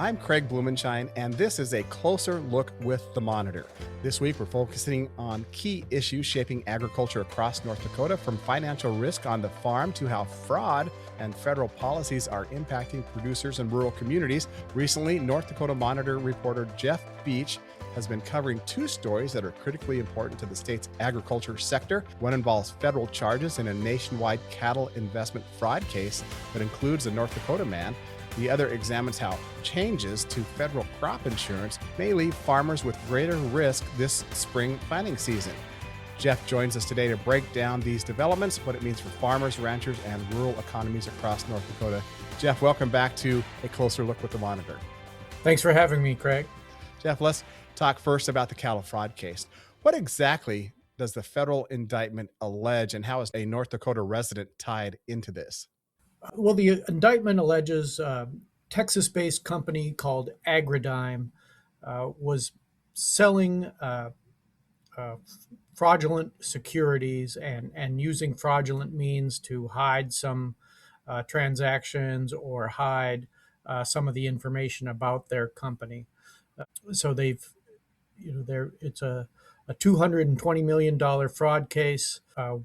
I'm Craig Blumenshine, and this is a closer look with the Monitor. This week, we're focusing on key issues shaping agriculture across North Dakota, from financial risk on the farm to how fraud and federal policies are impacting producers in rural communities. Recently, North Dakota Monitor reporter Jeff Beach has been covering two stories that are critically important to the state's agriculture sector. One involves federal charges in a nationwide cattle investment fraud case that includes a North Dakota man. The other examines how changes to federal crop insurance may leave farmers with greater risk this spring planting season. Jeff joins us today to break down these developments, what it means for farmers, ranchers, and rural economies across North Dakota. Jeff, welcome back to A Closer Look with the Monitor. Thanks for having me, Craig. Jeff, let's talk first about the cattle fraud case. What exactly does the federal indictment allege, and how is a North Dakota resident tied into this? Well, the indictment alleges a Texas-based company called Agridime was selling fraudulent securities and using fraudulent means to hide some transactions or hide some of the information about their company. So it's a $220 million fraud case,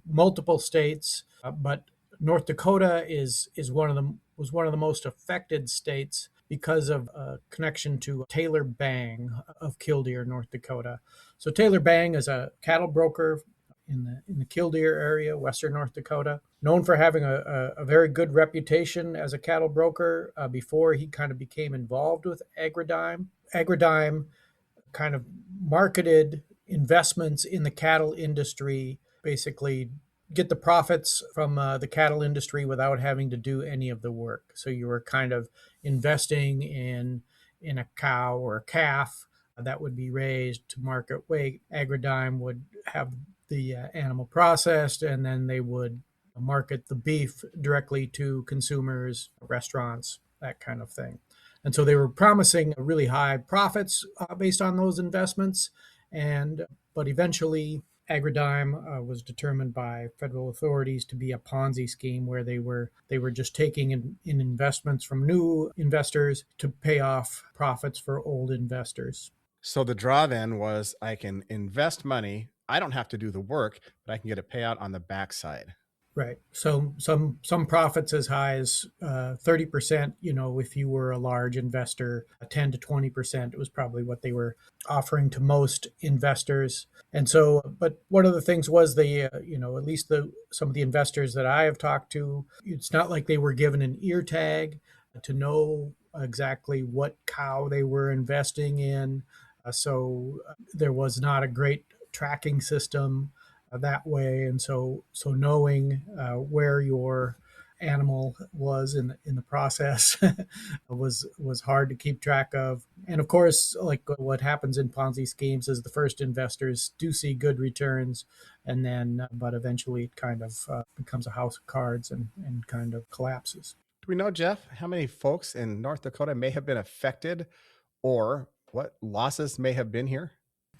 multiple states, but North Dakota was one of the most affected states because of a connection to Taylor Bang of Killdeer, North Dakota. So Taylor Bang is a cattle broker in the Killdeer area, western North Dakota, known for having a very good reputation as a cattle broker before he kind of became involved with Agridime. Agridime kind of marketed investments in the cattle industry, basically get the profits from the cattle industry without having to do any of the work. So you were kind of investing in a cow or a calf that would be raised to market weight. Agridime would have the animal processed, and then they would market the beef directly to consumers, restaurants, that kind of thing. And so they were promising really high profits based on those investments, but eventually Agridime was determined by federal authorities to be a Ponzi scheme, where they were just taking in investments from new investors to pay off profits for old investors. So the draw then was, I can invest money, I don't have to do the work, but I can get a payout on the backside. Right. So some profits as high as 30%, if you were a large investor, 10 to 20% was probably what they were offering to most investors. And so, but one of the things was at least some of the investors that I have talked to, it's not like they were given an ear tag to know exactly what cow they were investing in. So there was not a great tracking system that way, and so knowing where your animal was in the process was hard to keep track of. And of course, like what happens in Ponzi schemes is the first investors do see good returns, and then but eventually it kind of becomes a house of cards and kind of collapses. Do we know, Jeff, how many folks in North Dakota may have been affected, or what losses may have been here?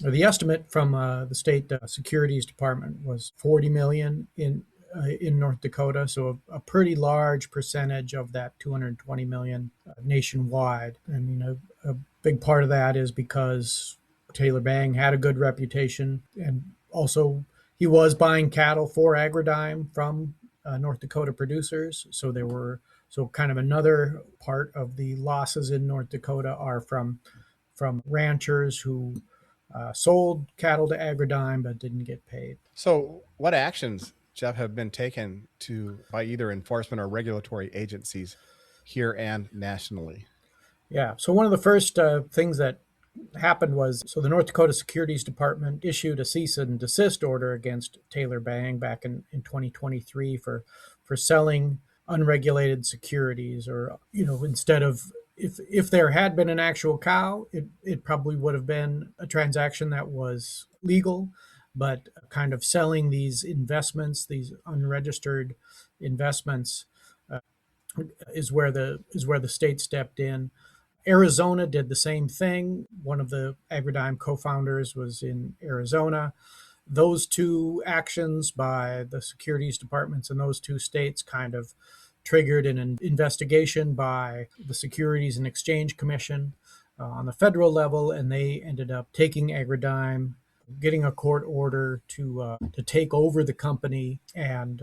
The estimate from the state securities department was 40 million in North Dakota, so a pretty large percentage of that 220 million nationwide. And a big part of that is because Taylor Bang had a good reputation, and also he was buying cattle for Agridime from North Dakota producers. So kind of another part of the losses in North Dakota are from ranchers who sold cattle to Agridime but didn't get paid. So what actions, Jeff, have been taken by either enforcement or regulatory agencies here and nationally? Yeah, so one of the first things that happened was, so the North Dakota Securities Department issued a cease and desist order against Taylor Bang back in 2023 for selling unregulated securities, or, instead of, if there had been an actual cow, it probably would have been a transaction that was legal, but kind of selling these investments, these unregistered investments, is where the state stepped in. Arizona did the same thing. One of the Agridime co-founders was in Arizona. Those two actions by the securities departments in those two states kind of triggered an investigation by the Securities and Exchange Commission on the federal level, and they ended up taking Agridyne, getting a court order to take over the company and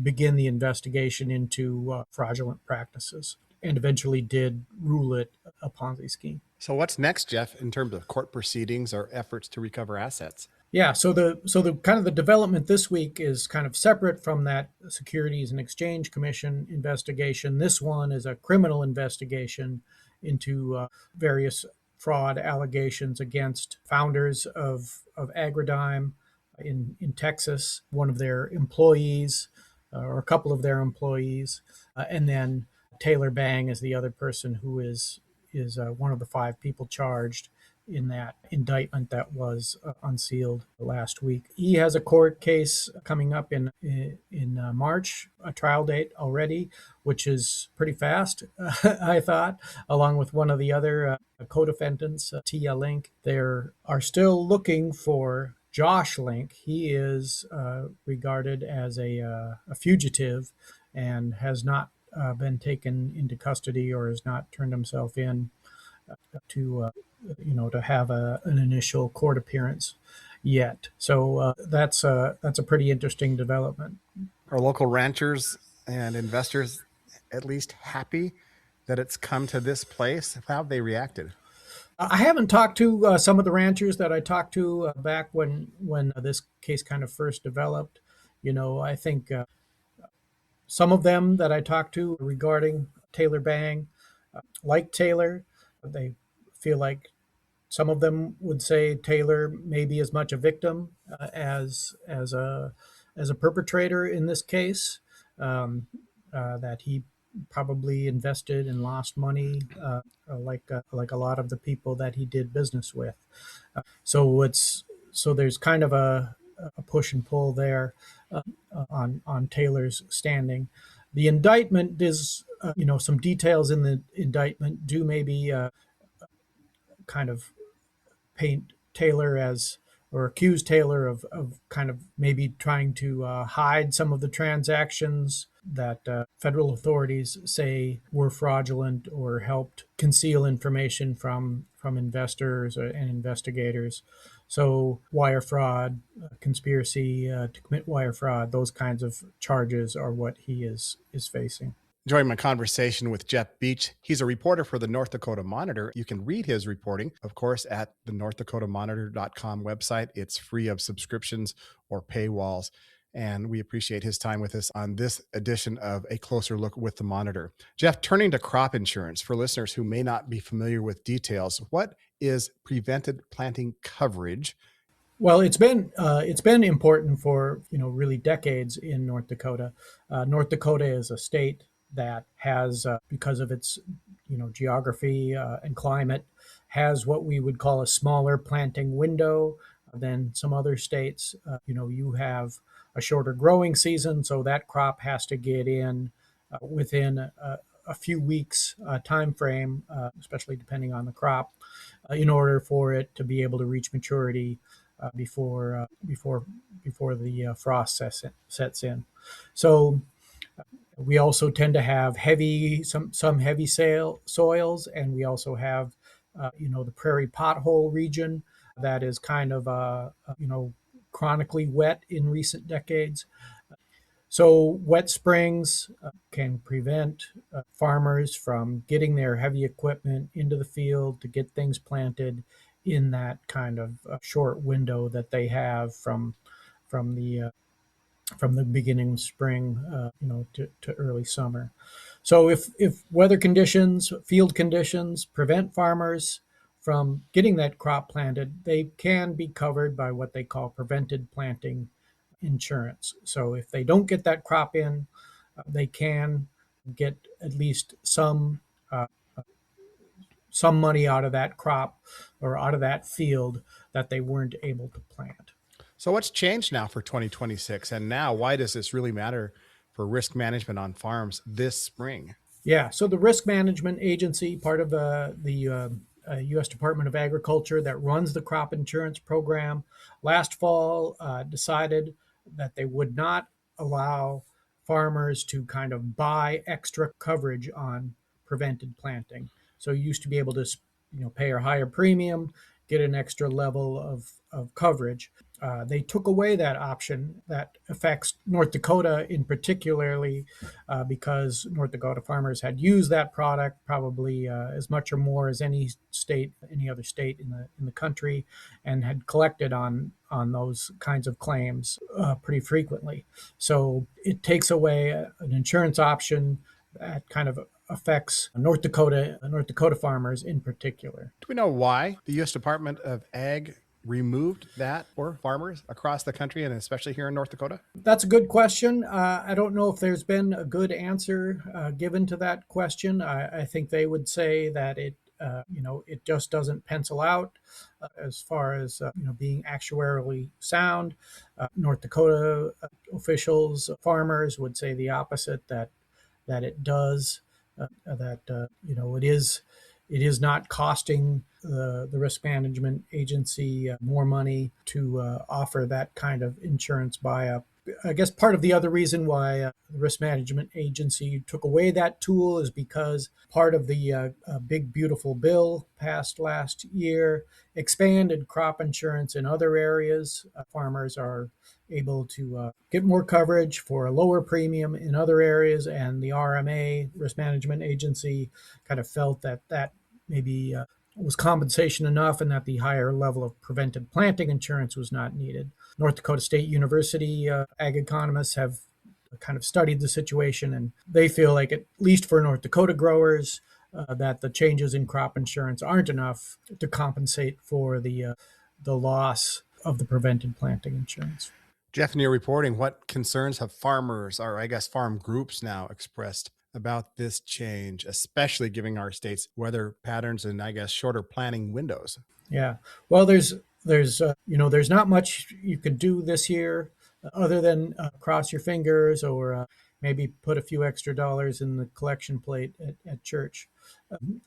begin the investigation into fraudulent practices, and eventually did rule it a Ponzi scheme. So what's next, Jeff, in terms of court proceedings or efforts to recover assets? Yeah, so the kind of the development this week is kind of separate from that Securities and Exchange Commission investigation. This one is a criminal investigation into various fraud allegations against founders of Agridyne in Texas, one of their employees, or a couple of their employees, and then Taylor Bang is the other person who is one of the 5 people charged in that indictment that was unsealed last week. He has a court case coming up in March, a trial date already, which is pretty fast, I thought, along with one of the other co-defendants, Tia Link. They are still looking for Josh Link. He is regarded as a fugitive and has not been taken into custody or has not turned himself in to have an initial court appearance yet. So that's a pretty interesting development. Are local ranchers and investors at least happy that it's come to this place? How have they reacted? I haven't talked to some of the ranchers that I talked to back when this case kind of first developed. I think some of them that I talked to regarding Taylor Bang, like Taylor, they feel like some of them would say Taylor may be as much a victim as a perpetrator in this case. That he probably invested and lost money, like a lot of the people that he did business with. So there's kind of a push and pull there on Taylor's standing. The indictment is, some details in the indictment do maybe kind of paint Taylor as, or accuse Taylor of kind of maybe trying to hide some of the transactions that federal authorities say were fraudulent or helped conceal information from investors and investigators. So wire fraud, conspiracy to commit wire fraud, those kinds of charges are what he is facing. Enjoying my conversation with Jeff Beach. He's a reporter for the North Dakota Monitor. You can read his reporting, of course, at the northdakotamonitor.com website. It's free of subscriptions or paywalls. And we appreciate his time with us on this edition of A Closer Look with the Monitor. Jeff, turning to crop insurance, for listeners who may not be familiar with details, what is prevented planting coverage? Well, it's been important for really decades in North Dakota. North Dakota is a state that has, because of its geography and climate, has what we would call a smaller planting window than some other states. You have a shorter growing season, so that crop has to get in within a few weeks time frame, especially depending on the crop, in order for it to be able to reach maturity before the frost sets in. So we also tend to have some heavy soils, and we also have the prairie pothole region that is kind of chronically wet in recent decades. So wet springs can prevent farmers from getting their heavy equipment into the field to get things planted in that kind of short window that they have from the beginning of spring, to early summer. So if weather conditions, field conditions prevent farmers from getting that crop planted, they can be covered by what they call prevented planting insurance. So if they don't get that crop in, they can get at least some money out of that crop or out of that field that they weren't able to plant. So what's changed now for 2026? And now why does this really matter for risk management on farms this spring? Yeah, so the Risk Management Agency, part of the U.S. Department of Agriculture that runs the crop insurance program, last fall decided that they would not allow farmers to kind of buy extra coverage on prevented planting. So you used to be able to, pay a higher premium, get an extra level of coverage. They took away that option. That affects North Dakota in particularly, because North Dakota farmers had used that product probably as much or more as any other state in the country, and had collected on those kinds of claims pretty frequently. So it takes away an insurance option that kind of affects North Dakota farmers in particular. Do we know why the U.S. Department of Ag removed that for farmers across the country and especially here in North Dakota? That's a good question. I don't know if there's been a good answer given to that question. I think they would say that it just doesn't pencil out as far as being actuarially sound. North Dakota officials, farmers would say the opposite, that it does, that it is not costing the risk management agency more money to offer that kind of insurance buy-up. I guess part of the other reason why the risk management agency took away that tool is because part of the big beautiful bill passed last year expanded crop insurance in other areas. Farmers are able to get more coverage for a lower premium in other areas, and the RMA, risk management agency, kind of felt that maybe was compensation enough, and that the higher level of prevented planting insurance was not needed. North Dakota State University ag economists have kind of studied the situation, and they feel like, at least for North Dakota growers, that the changes in crop insurance aren't enough to compensate for the loss of the prevented planting insurance. Jeff, in your reporting, what concerns have farmers, or I guess farm groups now, expressed about this change, especially given our state's weather patterns and I guess shorter planning windows? Yeah. Well, there's not much you could do this year other than cross your fingers, or maybe put a few extra dollars in the collection plate at church,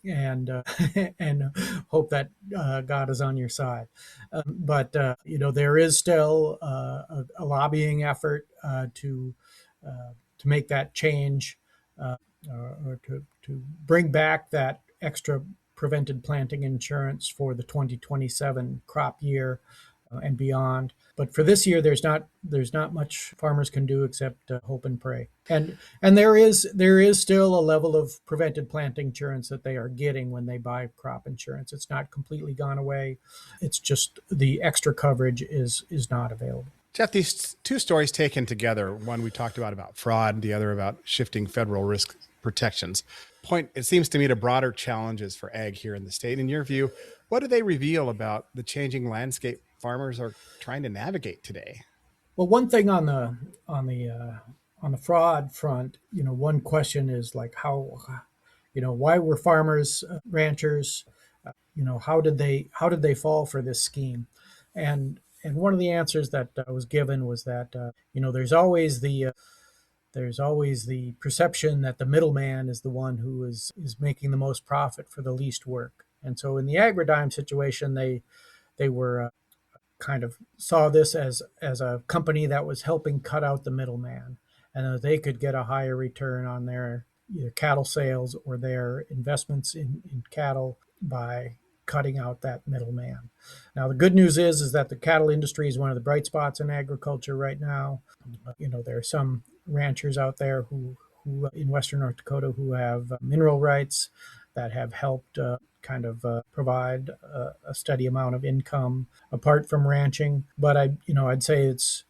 and and hope that God is on your side. But there is still a lobbying effort to make that change, or to bring back that extra prevented planting insurance for the 2027 crop year and beyond. But for this year, there's not much farmers can do except hope and pray. And there is still a level of prevented planting insurance that they are getting when they buy crop insurance. It's not completely gone away. It's just the extra coverage is not available. Jeff, these two stories taken together, one we talked about fraud, the other about shifting federal risk protections, point, it seems to me, to broader challenges for ag here in the state. In your view, what do they reveal about the changing landscape farmers are trying to navigate today? Well, one thing on the fraud front, one question is like, why were farmers, ranchers, how did they fall for this scheme? And one of the answers that was given was that there's always the perception that the middleman is the one who is making the most profit for the least work. And so in the Agridime situation, they were kind of saw this as a company that was helping cut out the middleman, and that they could get a higher return on their either cattle sales or their investments in cattle by cutting out that middleman. Now, the good news is that the cattle industry is one of the bright spots in agriculture right now. There are some ranchers out there who in Western North Dakota who have mineral rights that have helped provide a steady amount of income apart from ranching. But I'd say it's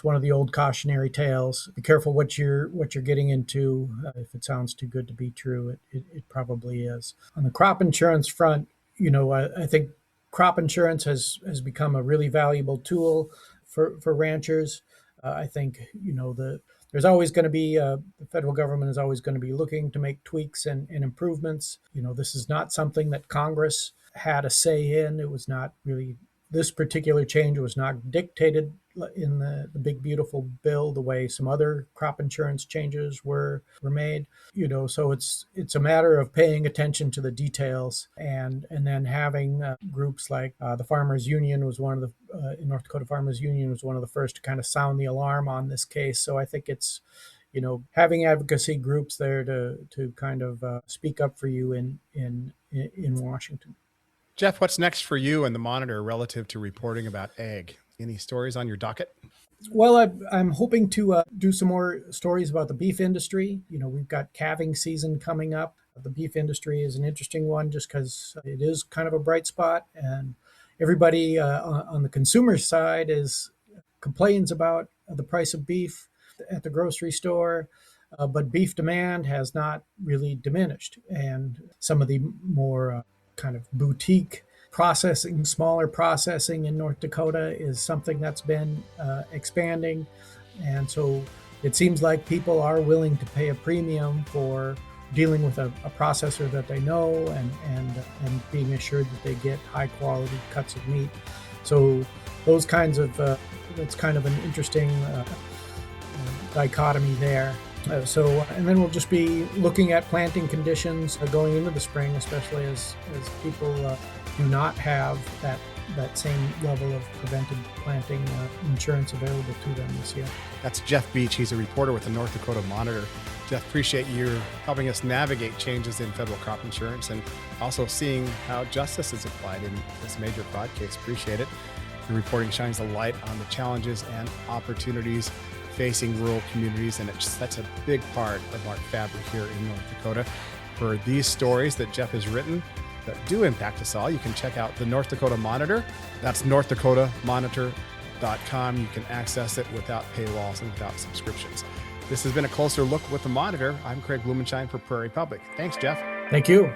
one of the old cautionary tales. Be careful what you're getting into. If it sounds too good to be true, it probably is. On the crop insurance front, I think crop insurance has become a really valuable tool for ranchers. I think there's always going to be the federal government is always going to be looking to make tweaks and improvements. This is not something that Congress had a say in. It was not really, this particular change was not dictated in the big beautiful bill the way some other crop insurance changes were made. So it's a matter of paying attention to the details, and then having groups like the Farmers Union was one of the in North Dakota Farmers Union was one of the first to kind of sound the alarm on this case. So I think it's having advocacy groups there to kind of speak up for you in Washington. Jeff, what's next for you and the Monitor relative to reporting about ag? Any stories on your docket? Well, I'm hoping to do some more stories about the beef industry. We've got calving season coming up. The beef industry is an interesting one just because it is kind of a bright spot, and everybody on the consumer side complains about the price of beef at the grocery store, but beef demand has not really diminished. And some of the more kind of boutique processing, smaller processing in North Dakota is something that's been expanding. And so it seems like people are willing to pay a premium for dealing with a processor that they know and being assured that they get high quality cuts of meat. So those kinds of, that's kind of an interesting dichotomy there. And then we'll just be looking at planting conditions going into the spring, especially as people do not have that same level of prevented planting insurance available to them this year. That's Jeff Beach. He's a reporter with the North Dakota Monitor. Jeff, appreciate you helping us navigate changes in federal crop insurance and also seeing how justice is applied in this major fraud case. Appreciate it. Your reporting shines a light on the challenges and opportunities facing rural communities, and that's a big part of our fabric here in North Dakota. For these stories that Jeff has written that do impact us all, you can check out the North Dakota Monitor. That's northdakotamonitor.com. You can access it without paywalls and without subscriptions. This has been a closer look with the Monitor. I'm Craig Blumenshine for Prairie Public. Thanks, Jeff. Thank you.